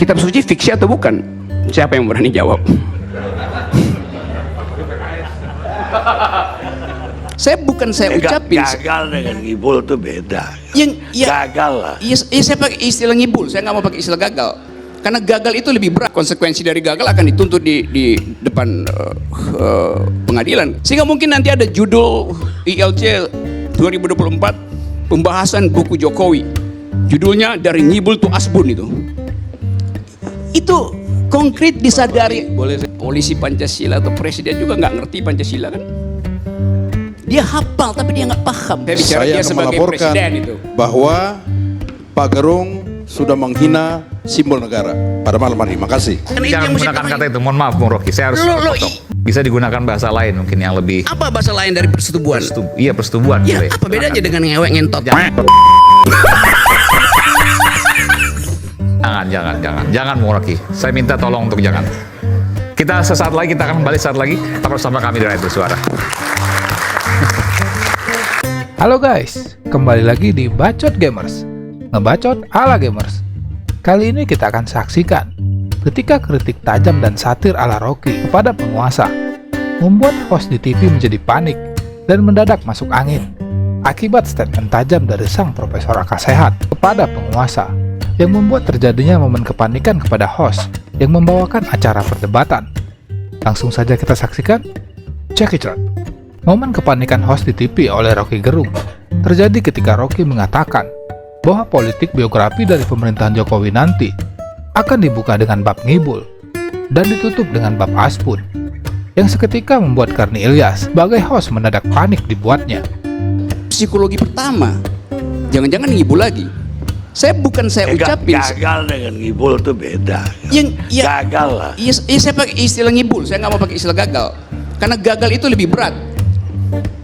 Kitab suci fiksi atau bukan? Siapa yang berani jawab? Saya ucapin gagal dengan ngibul itu beda. Gagal lah. Iya, saya pakai istilah ngibul. Saya nggak mau pakai istilah gagal. Karena gagal itu lebih berat. Konsekuensi dari gagal akan dituntut di depan pengadilan. Sehingga mungkin nanti ada judul ILC 2024 pembahasan buku Jokowi. Judulnya dari ngibul to asbun itu. Itu konkret disadari. Boleh polisi Pancasila atau presiden juga nggak ngerti Pancasila kan? Dia hafal tapi dia nggak paham. Saya akan melaporkan itu bahwa Pak Gerung sudah menghina simbol negara pada malam hari. Makasih. Jangan menggunakan kata itu. Mohon maaf, Bung Rocky. Saya harus potong. Bisa digunakan bahasa lain mungkin yang lebih. Apa bahasa lain dari persetubuhan? Iya, persetubuhan. Ya, boleh. apa bedanya dengan ngewek ngentot? Jangan, Bung Rocky. Saya minta tolong untuk jangan. Kita sesaat lagi, kita akan kembali saat lagi. Tetap bersama kami di Rakyat Bersuara. Halo guys, kembali lagi di Bacot Gamers, ngebacot ala gamers. Kali ini kita akan saksikan ketika kritik tajam dan satir ala Rocky kepada penguasa membuat host di TV menjadi panik dan mendadak masuk angin akibat statement tajam dari sang Profesor Akal Sehat kepada penguasa yang membuat terjadinya momen kepanikan kepada host yang membawakan acara perdebatan. Langsung saja kita saksikan. Check it out. Momen kepanikan host di TV oleh Rocky Gerung terjadi ketika Rocky mengatakan bahwa politik biografi dari pemerintahan Jokowi nanti akan dibuka dengan bab ngibul dan ditutup dengan bab aspun, yang seketika membuat Karni Ilyas sebagai host mendadak panik dibuatnya. Psikologi pertama, jangan-jangan ngibul lagi. Saya ucapin gagal dengan ngibul itu beda. Gagal lah. Iya, saya pakai istilah ngibul. Saya nggak mau pakai istilah gagal. Karena gagal itu lebih berat.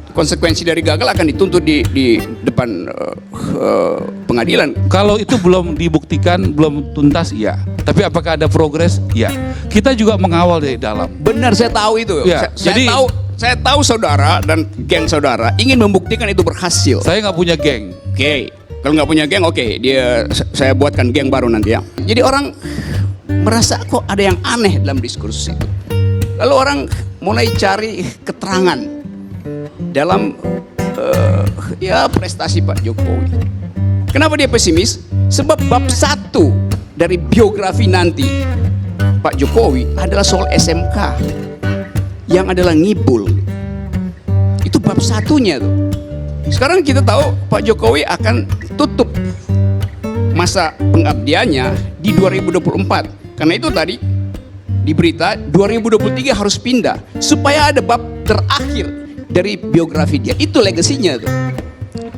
Konsekuensi dari gagal akan dituntut di depan pengadilan. Kalau itu belum dibuktikan, belum tuntas, iya. Tapi apakah ada progres? Iya. Kita juga mengawal dari dalam. Benar, saya tahu itu. Ya, Saya tahu saudara dan geng saudara ingin membuktikan itu berhasil. Saya nggak punya geng. Oke. Kalau nggak punya geng, oke. Saya buatkan geng baru nanti ya. Jadi orang merasa kok ada yang aneh dalam diskursus itu. Lalu orang mulai cari keterangan dalam prestasi Pak Jokowi. Kenapa dia pesimis? Sebab bab 1 dari biografi nanti Pak Jokowi adalah soal SMK yang adalah ngibul. Itu bab 1-nya tuh. Sekarang kita tahu Pak Jokowi akan tutup masa pengabdiannya di 2024. Karena itu tadi di berita 2023 harus pindah supaya ada bab terakhir dari biografi dia. Itu legasinya tuh.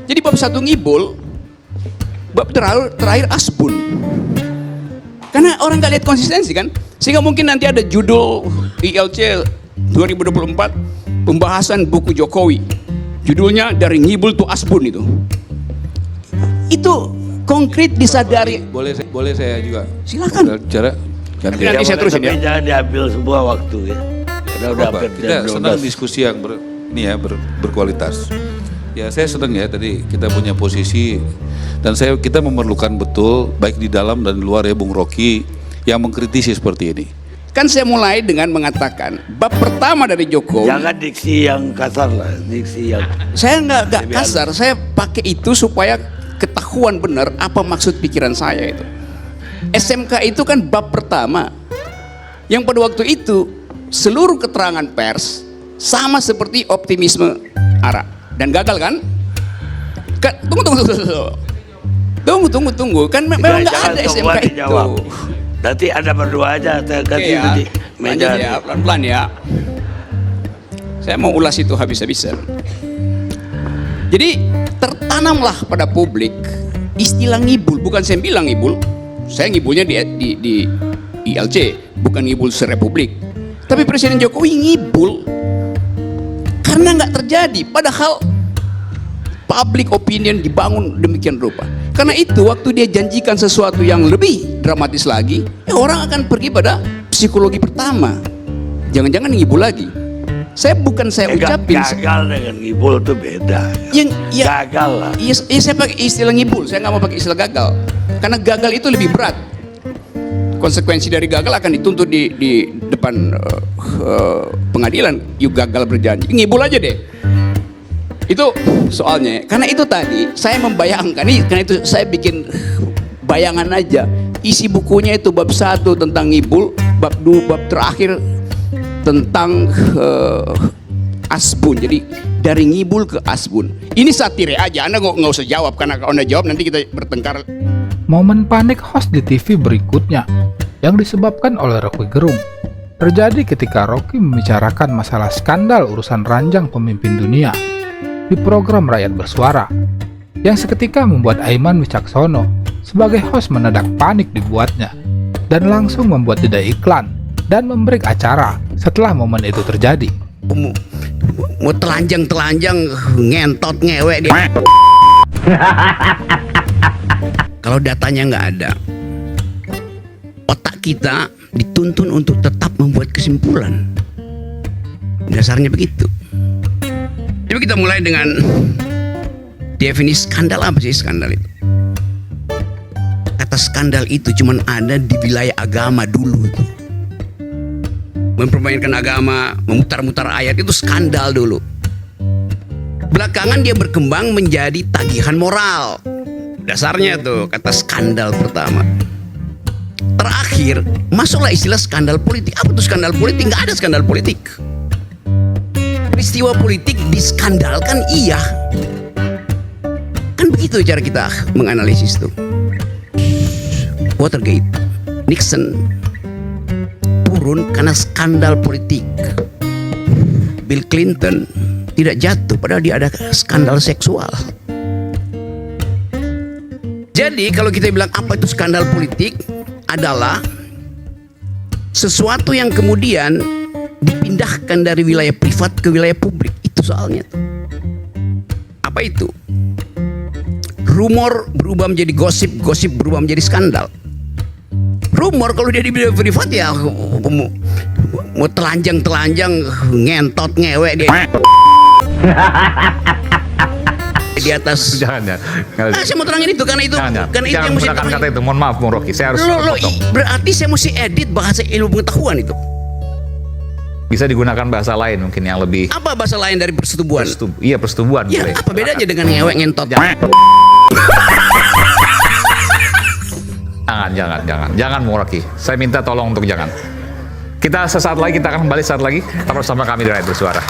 Jadi bab 1 ngibul, bab terakhir asbun. Karena orang nggak lihat konsistensi kan, sehingga mungkin nanti ada judul ILC 2024 pembahasan buku Jokowi. Judulnya dari ngibul to asbun itu. Itu konkret disadari. Boleh saya juga. Silakan. Cara nanti saya terusin ya. Jangan diambil sebuah waktu ya. Kita senang diskusi yang berkualitas. Ya, saya senang ya tadi kita punya posisi dan kita memerlukan betul baik di dalam dan di luar ya Bung Rocky yang mengkritisi seperti ini. Kan saya mulai dengan mengatakan bab pertama dari Jokowi. Jangan diksi yang kasar lah, diksi yang. Saya nggak kasar, saya pakai itu supaya ketahuan benar apa maksud pikiran saya itu. SMK itu kan bab pertama yang pada waktu itu seluruh keterangan pers sama seperti optimisme Ara dan gagal kan? Tunggu kan memang nggak ada SMK itu. Nanti ada berdua aja, ganti nanti meja ya, pelan-pelan ya. Saya mau ulas itu habis-habisan. Jadi tertanamlah pada publik istilah ngibul. Bukan saya bilang ngibul, saya ngibulnya di ILC, bukan ngibul serepublik. Tapi Presiden Jokowi ngibul karena nggak terjadi. Padahal public opinion dibangun demikian rupa. Karena itu waktu dia janjikan sesuatu yang lebih dramatis lagi, orang akan pergi pada psikologi pertama. Jangan-jangan ngibul lagi. Saya ucapin gagal dengan ngibul itu beda. Gagal lah. Iya, saya pakai istilah ngibul. Saya nggak mau pakai istilah gagal. Karena gagal itu lebih berat. konsekuensi dari gagal akan dituntut di depan pengadilan. You gagal berjanji, ngibul aja deh. Itu soalnya. Karena itu tadi saya membayangkan, karena itu saya bikin bayangan aja. Isi bukunya itu bab 1 tentang ngibul, bab 2, bab terakhir tentang asbun. Jadi dari ngibul ke asbun. Ini satire aja, Anda nggak usah jawab, karena kalau Anda jawab nanti kita bertengkar. Momen panik host di TV berikutnya yang disebabkan oleh Rocky Gerung terjadi ketika Rocky membicarakan masalah skandal urusan ranjang pemimpin dunia di program Rakyat Bersuara, yang seketika membuat Aiman Wicaksono sebagai host mendadak panik dibuatnya dan langsung membuat jeda iklan dan membreak acara setelah momen itu terjadi. Mau telanjang ngentot ngewek dia. Kalau datanya nggak ada, otak kita dituntun untuk tetap membuat kesimpulan. Dasarnya begitu. Jadi kita mulai dengan definisi skandal. Apa sih skandal itu? Kata skandal itu cuman ada di wilayah agama dulu itu. Mempermainkan agama, memutar-mutar ayat itu skandal dulu. Belakangan dia berkembang menjadi tagihan moral. Dasarnya tuh kata skandal pertama. Terakhir masuklah istilah skandal politik. Apa tuh skandal politik? Nggak ada skandal politik. Peristiwa politik diskandalkan, iya. Kan begitu cara kita menganalisis tuh. Watergate, Nixon turun karena skandal politik. Bill Clinton tidak jatuh padahal dia ada skandal seksual. Jadi kalau kita bilang apa itu skandal politik, adalah sesuatu yang kemudian dipindahkan dari wilayah privat ke wilayah publik. Itu soalnya tuh. Apa itu? Rumor berubah menjadi gosip, gosip berubah menjadi skandal. Rumor kalau dia di wilayah privat ya mau telanjang ngentot ngewek dia di atas. Jangan. Saya mau terangin itu karena itu Jangan itu yang mesti menggunakan kata itu. Mohon maaf, Bung Rocky. Saya harus potong. berarti saya mesti edit bahasa ilmu pengetahuan itu. Bisa digunakan bahasa lain mungkin yang lebih. Apa bahasa lain dari persetubuhan? Iya, persetubuhan. Ya, boleh. apa bedanya dengan ngewek ngentot? Jangan Bung Rocky. Saya minta tolong untuk jangan. Kita sesaat lagi, kita akan kembali saat lagi. Tetap bersama kami di Rakyat Bersuara.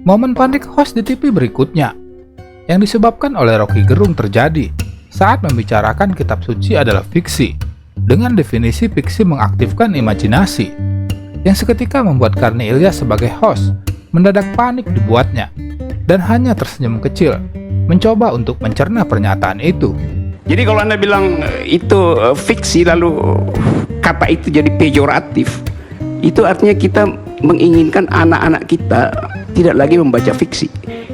Momen panik host di TV berikutnya yang disebabkan oleh Rocky Gerung terjadi saat membicarakan kitab suci adalah fiksi, dengan definisi fiksi mengaktifkan imajinasi, yang seketika membuat Karni Ilyas sebagai host mendadak panik dibuatnya dan hanya tersenyum kecil mencoba untuk mencerna pernyataan itu. Jadi kalau Anda bilang itu fiksi lalu kata itu jadi pejoratif, itu artinya kita menginginkan anak-anak kita tidak lagi membaca fiksi.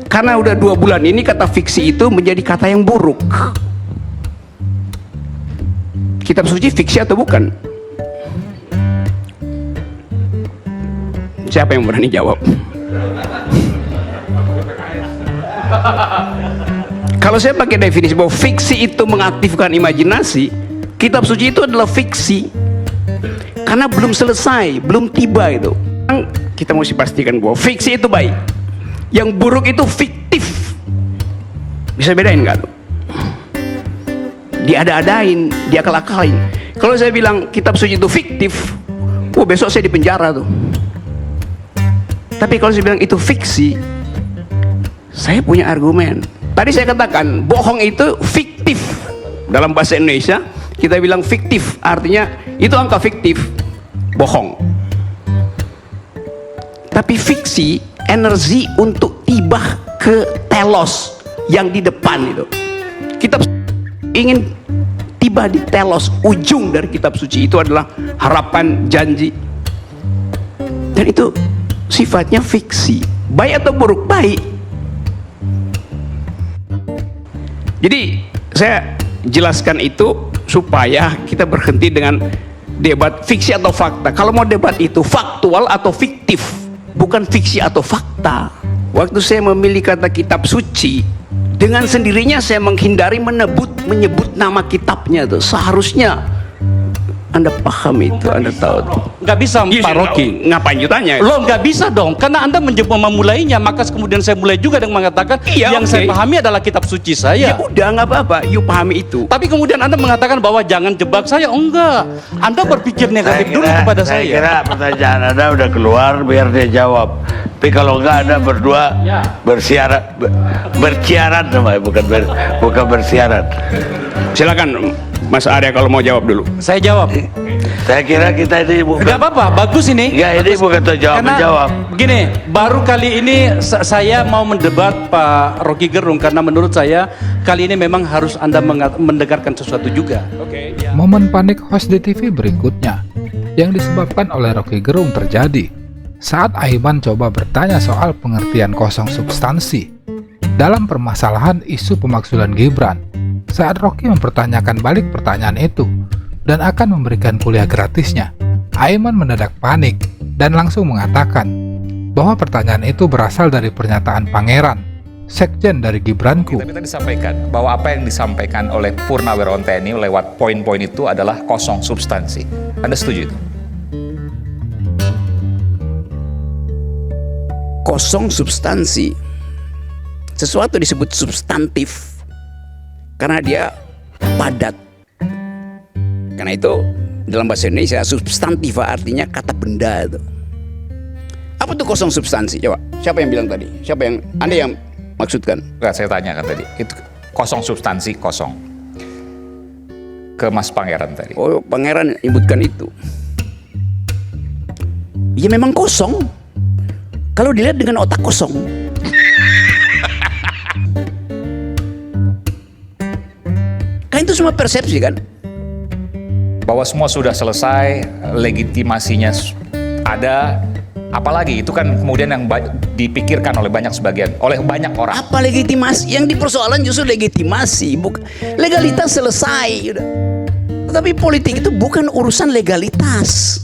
Karena udah 2 bulan ini kata fiksi itu menjadi kata yang buruk. Kitab suci fiksi atau bukan? Siapa yang berani jawab? Kalau saya pakai definisi bahwa fiksi itu mengaktifkan imajinasi, kitab suci itu adalah fiksi karena belum selesai, belum tiba itu. Kita mesti pastikan bahwa fiksi itu baik, yang buruk itu fiktif. Bisa bedain nggak tuh? Diada-adain, diakal-akalin. Kalau saya bilang kitab suci itu fiktif, besok saya di penjara tuh. Tapi kalau saya bilang itu fiksi, saya punya argumen. Tadi saya katakan bohong itu fiktif. Dalam bahasa Indonesia kita bilang fiktif, artinya itu angka fiktif, bohong. Tapi fiksi, energi untuk tiba ke telos yang di depan itu. Kita ingin tiba di telos, ujung dari kitab suci itu adalah harapan, janji. Dan itu sifatnya fiksi. Baik atau buruk? Baik. Jadi saya jelaskan itu supaya kita berhenti dengan debat fiksi atau fakta. Kalau mau debat itu faktual atau fiktif, bukan fiksi atau fakta. Waktu saya memilih kata kitab suci, dengan sendirinya saya menghindari menyebut nama kitabnya tuh. Seharusnya Anda paham itu, Anda tahu. Nggak bisa Pak Rocky. Ngapain you tanya? Lo nggak bisa dong, karena Anda memulainya, maka kemudian saya mulai juga dengan mengatakan yang saya pahami adalah kitab suci saya. Ya udah nggak apa-apa, you pahami itu. Tapi kemudian Anda mengatakan bahwa jangan jebak saya. Oh enggak, Anda berpikir negatif dulu kepada Saya saya. kira pertanyaan Anda udah keluar, biar dia jawab. Tapi kalau enggak, Anda berdua bersiaran namanya, bukan bersiaran. Silakan Mas Arya kalau mau jawab dulu. Saya jawab. Saya kira kita ini bukan. Nggak apa-apa, bagus ini. Ya, ini bukan jawab menjawab. Begini, baru kali ini saya mau mendebat Pak Rocky Gerung, karena menurut saya kali ini memang harus Anda mendengarkan sesuatu juga. Momen panik host di TV berikutnya yang disebabkan oleh Rocky Gerung terjadi saat Aiman coba bertanya soal pengertian kosong substansi dalam permasalahan isu pemakzulan Gibran. Saat Rocky mempertanyakan balik pertanyaan itu dan akan memberikan kuliah gratisnya, Aiman mendadak panik dan langsung mengatakan bahwa pertanyaan itu berasal dari pernyataan Pangeran, sekjen dari Gibranku. Tapi tadi disampaikan bahwa apa yang disampaikan oleh Purnawirawan TNI lewat poin-poin itu adalah kosong substansi. Anda setuju itu? Kosong substansi. Sesuatu disebut substantif karena dia padat. Karena itu dalam bahasa Indonesia substantiva artinya kata benda itu. Apa tuh kosong substansi? Coba, siapa yang bilang tadi? Siapa yang Anda yang maksudkan? Enggak, saya tanyakan tadi. Itu kosong substansi, kosong. Ke Mas Pangeran tadi. Oh, Pangeran menyebutkan itu. Ya memang kosong. Kalau dilihat dengan otak kosong. Kan itu semua persepsi kan? Bahwa semua sudah selesai, legitimasinya ada, apalagi itu kan kemudian yang dipikirkan oleh banyak orang. Apa legitimasi? Yang dipersoalan justru legitimasi, bukan legalitas selesai. Udah. Tetapi politik itu bukan urusan legalitas.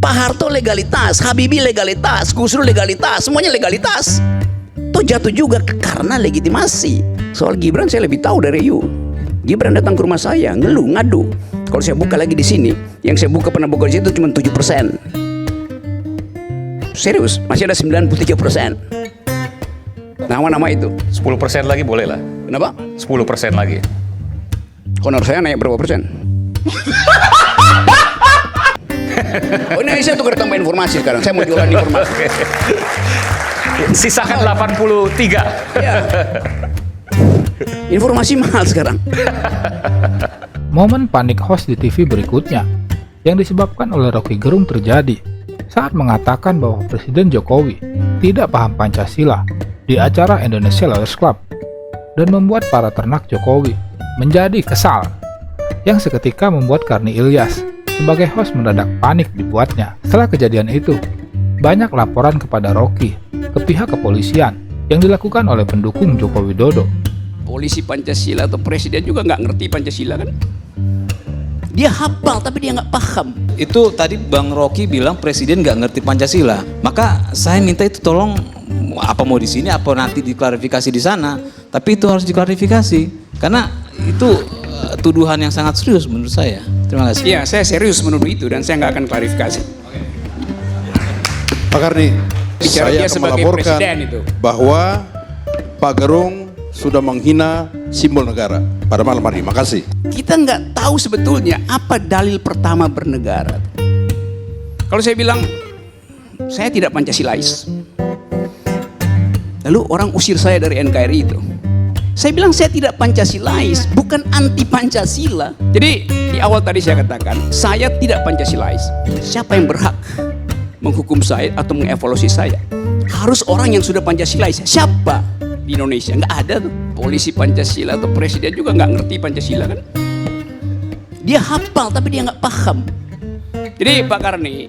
Pak Harto legalitas, Habibie legalitas, Gus Dur legalitas, semuanya legalitas. Toh jatuh juga karena legitimasi. Soal Gibran saya lebih tahu dari you. Gibran datang ke rumah saya, ngeluh, ngadu. Kalau saya buka lagi di sini, yang saya buka pernah buka di situ cuma 7%. Serius, masih ada 93%. Nama-nama itu. 10% lagi boleh lah. Kenapa? 10% lagi. Honor saya naik berapa persen? Oh ini saya tukar tambah informasi sekarang. Saya mau jualan informasi. Sisakan 83. Ya. Informasi mahal sekarang. Momen panik host di TV berikutnya yang disebabkan oleh Rocky Gerung terjadi saat mengatakan bahwa Presiden Jokowi tidak paham Pancasila di acara Indonesia Lawyers Club dan membuat para ternak Jokowi menjadi kesal, yang seketika membuat Karni Ilyas sebagai host mendadak panik dibuatnya. Setelah kejadian itu, banyak laporan kepada Rocky ke pihak kepolisian yang dilakukan oleh pendukung Joko Widodo. Polisi Pancasila atau presiden juga nggak ngerti Pancasila kan? Dia hafal tapi dia nggak paham. Itu tadi Bang Rocky bilang presiden nggak ngerti Pancasila. Maka saya minta itu tolong, apa mau di sini, apa nanti diklarifikasi di sana. Tapi itu harus diklarifikasi karena itu tuduhan yang sangat serius menurut saya. Terima kasih. Iya, saya serius menuduh itu dan saya nggak akan klarifikasi. Pak Karni, Bicara saya dia akan sebagai melaporkan presiden itu. bahwa Pak Gerung sudah menghina simbol negara pada malam hari. Makasih. Kita nggak tahu sebetulnya apa dalil pertama bernegara. Kalau saya bilang saya tidak Pancasilais, lalu orang usir saya dari NKRI itu. Saya bilang saya tidak Pancasilais, bukan anti Pancasila. Jadi di awal tadi saya katakan saya tidak Pancasilais. Siapa yang berhak menghukum saya atau mengevaluasi saya? Harus orang yang sudah Pancasilais. Siapa di Indonesia? Nggak ada tuh. Polisi Pancasila atau presiden juga nggak ngerti Pancasila kan? Dia hafal tapi dia nggak paham. Jadi Pak Karni,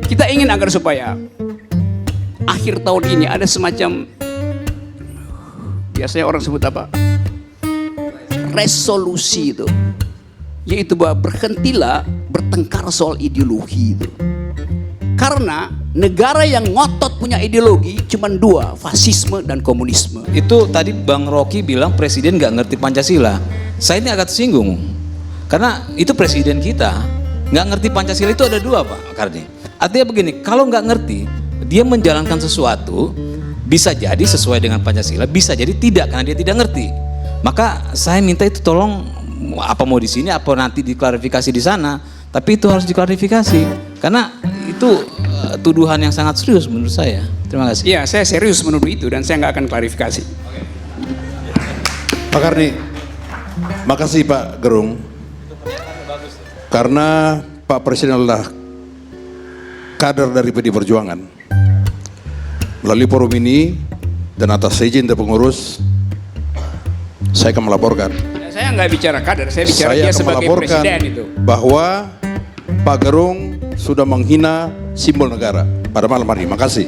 kita ingin agar supaya akhir tahun ini ada semacam, biasanya orang sebut apa? Resolusi itu. Yaitu bahwa berhentilah bertengkar soal ideologi itu. Karena negara yang ngotot punya ideologi cuma dua, fasisme dan komunisme. Itu tadi Bang Rocky bilang presiden nggak ngerti Pancasila. Saya ini agak tersinggung karena itu presiden kita nggak ngerti Pancasila. Itu ada dua, Pak Kardi. Artinya begini, kalau nggak ngerti dia menjalankan sesuatu bisa jadi sesuai dengan Pancasila, bisa jadi tidak karena dia tidak ngerti. Maka saya minta itu tolong, apa mau di sini apa nanti diklarifikasi di sana, tapi itu harus diklarifikasi karena itu tuduhan yang sangat serius menurut saya. Terima kasih. Iya, saya serius menuduh itu dan saya nggak akan klarifikasi. Pak Kardi, makasih Pak Gerung. Karena Pak Presiden adalah kader dari PD Perjuangan. Melalui forum ini dan atas izin dari pengurus, saya akan melaporkan. Saya nggak bicara kader, saya bicara dia Saya akan sebagai melaporkan presiden itu. bahwa Pak Gerung sudah menghina simbol negara pada malam hari ini. Makasih.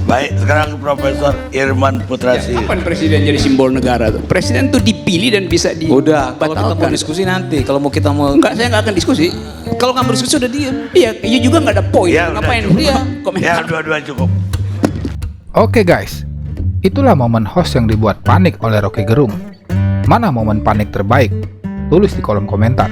Baik, sekarang Profesor Irman Putrasi. Kapan presiden jadi simbol negara tuh? Presiden tuh dipilih dan bisa Udah, kalau kita mau dibatalkan. diskusi nanti, kalau mau kita mau Enggak, saya nggak akan diskusi. kalau nggak berdiskusi udah diem. Iya, iya juga nggak ada poin. Ya, udah Ngapain cukup. dia Ya, komentar? dua-dua cukup. Oke guys, itulah momen host yang dibuat panik oleh Rocky Gerung. Mana momen panik terbaik? Tulis di kolom komentar.